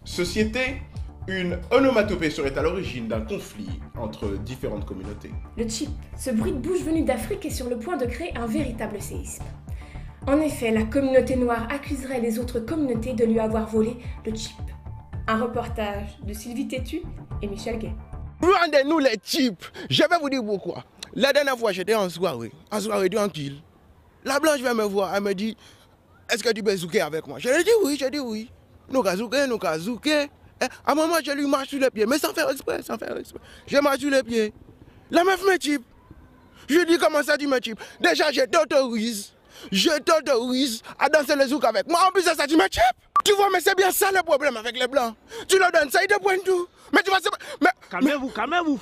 Société, une onomatopée serait à l'origine d'un conflit entre différentes communautés. Le chip, ce bruit de bouche venu d'Afrique est sur le point de créer un véritable séisme. En effet, la communauté noire accuserait les autres communautés de lui avoir volé le chip. Un reportage de Sylvie Tétu et Michel Gay. Rendez-nous les chips. Je vais vous dire pourquoi. La dernière fois, j'étais en soirée tranquille. La blanche vient me voir, elle me dit, est-ce que tu peux zouker avec moi? Je lui ai dit oui, Nous qu'à zouker. À un moment, je lui marche sur les pieds, mais sans faire exprès. Je marche sur les pieds. La meuf me chip. Je lui dis, comment ça tu me chip? Déjà, je t'autorise à danser le zouk avec moi. En plus de ça, tu me chip. Tu vois, mais c'est bien ça le problème avec les blancs. Tu leur donnes ça, ils te pointent tout. Mais tu vois, mais... Calmez-vous.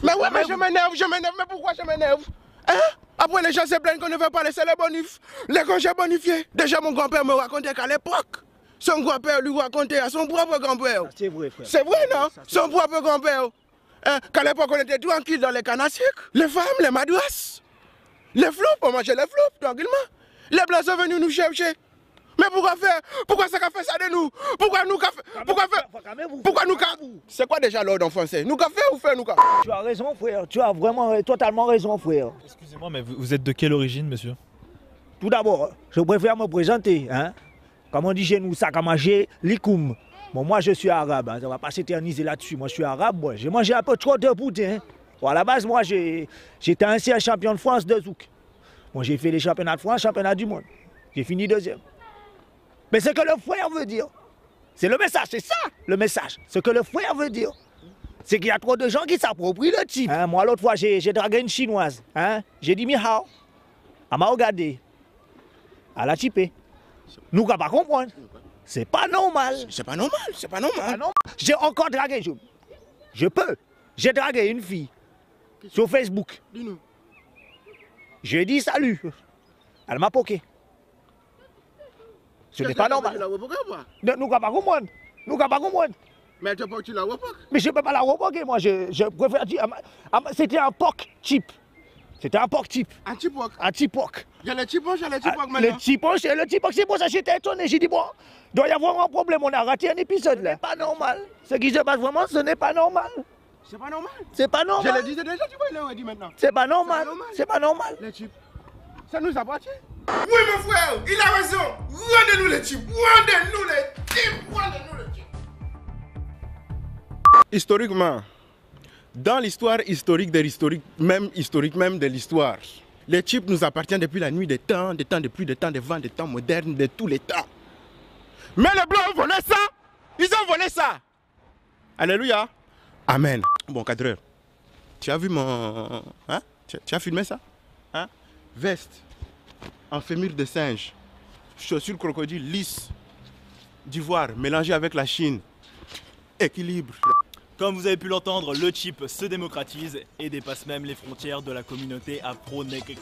Mais ouais, mais je m'énerve. Mais pourquoi je m'énerve? Hein? Après, les gens se plaignent qu'on ne veut pas laisser les bonifs. Les congés bonifiés. Déjà, mon grand-père me racontait qu'à l'époque, son grand-père lui racontait à son propre grand-père. C'est vrai, frère. C'est vrai, non? Son propre grand-père. Hein? Qu'à l'époque, on était tranquille dans les cannes à sucre. Les femmes, les madouasses, les floupes, on mangeait les floupes, tranquillement. Les blancs sont venus nous chercher. Mais pourquoi faire? Pourquoi ça a fait ça de nous? Pourquoi nous C'est quoi déjà l'ordre en français? Nous qu'a fait ou faire nous qu'a? Tu as raison, frère. Tu as vraiment totalement raison, frère. Excusez-moi, mais vous êtes de quelle origine, monsieur? Tout d'abord, je préfère me présenter. Hein? Comme on dit chez nous, sac à manger, likoum. Bon, moi, je suis arabe. Hein. Ça ne va pas s'éterniser là-dessus. Moi, je suis arabe. Bon, j'ai mangé un peu trop de poudre. Hein. Bon, à la base, moi, j'étais ancien champion de France de zouk. Bon, j'ai fait les championnats de France, championnat du monde. J'ai fini deuxième. Mais ce que le frère veut dire, c'est le message, c'est ça le message. Ce que le frère veut dire, c'est qu'il y a trop de gens qui s'approprient le type. Hein, moi, l'autre fois, j'ai dragué une chinoise. Hein, j'ai dit Mihao. Elle m'a regardé. Elle a typé. Nous ne pouvons pas comprendre. C'est pas normal. C'est pas normal. J'ai encore dragué. Je peux. J'ai dragué une fille sur Facebook. Dis-nous. Je lui ai dit salut. Elle m'a poqué. Ce n'est pas normal. Nous ne pouvons pas comprendre. Mais tu la repoques? Mais je ne peux pas la repoquer, moi. Je préfère dire. C'était un POC chip. C'était un POC chip. Un chipoc. Un chipoc. Il y a le chipoc, maintenant. Le chipoc, c'est pour ça que j'étais étonné. J'ai dit, bon, il doit y avoir un problème. On a raté un épisode là. Ce n'est pas normal. Ce qui se passe vraiment, ce n'est pas normal. C'est pas normal. C'est pas normal. Je le disais déjà, tu vois, il l'a dit maintenant. C'est pas normal. C'est pas normal. Les chips. Ça nous appartient. Oui, mon frère, il a raison. Rendez-nous les chips. Historiquement, dans l'histoire historique même de l'histoire, les chips nous appartiennent depuis la nuit des temps de pluie, des temps de vent, des temps modernes, de tous les temps. Mais les blancs ont volé ça. Ils ont volé ça. Alléluia. Amen. Bon, cadreur, tu as vu mon... Hein? Tu as filmé ça? Hein? Veste en fémur de singe, chaussures crocodile lisses, d'ivoire mélangées avec la Chine. Équilibre. Comme vous avez pu l'entendre, le chip se démocratise et dépasse même les frontières de la communauté afro-nègre.